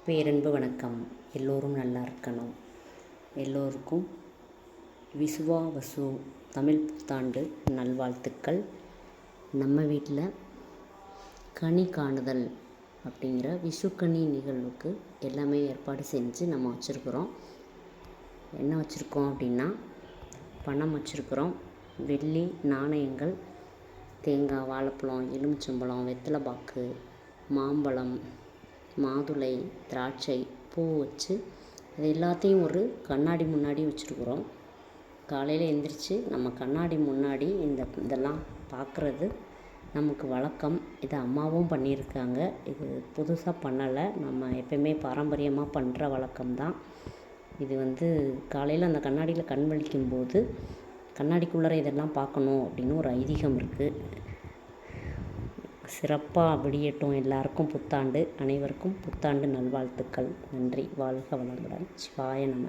பேரன்பு வணக்கம். எல்லோரும் நல்லா இருக்கணும். எல்லோருக்கும் விசுவாவசு தமிழ் புத்தாண்டு நல்வாழ்த்துக்கள். நம்ம வீட்டில் கனி காணுதல் அப்படிங்கிற விஷுக்கனி நிகழ்வுக்கு எல்லாமே ஏற்பாடு செஞ்சு நம்ம வச்சுருக்குறோம். என்ன வச்சுருக்கோம் அப்படின்னா, பணம் வச்சுருக்குறோம், வெள்ளி நாணயங்கள், தேங்காய், வாழைப்பழம், எலுமிச்சம்பழம், வெத்தலைப்பாக்கு, மாம்பழம், மாதுளை, திராட்சை, பூ வச்சு இது எல்லாத்தையும் ஒரு கண்ணாடி முன்னாடி வச்சுருக்குறோம். காலையில் எழுந்திரிச்சு நம்ம கண்ணாடி முன்னாடி இதெல்லாம் பார்க்குறது நமக்கு வழக்கம். இது அம்மாவும் பண்ணியிருக்காங்க. இது புதுசாக பண்ணலை, நம்ம எப்பயுமே பாரம்பரியமாக பண்ணுற வழக்கம்தான். இது காலையில் அந்த கண்ணாடியில் கண் வலிக்கும்போது கண்ணாடிக்குள்ளே இதெல்லாம் பார்க்கணும் அப்படின்னு ஒரு ஐதீகம் இருக்குது. சிறப்பாக விடியட்டும் எல்லாருக்கும் புத்தாண்டு. அனைவருக்கும் புத்தாண்டு நல்வாழ்த்துக்கள். நன்றி. வாழ்க வளமுடன். சிவாய நம.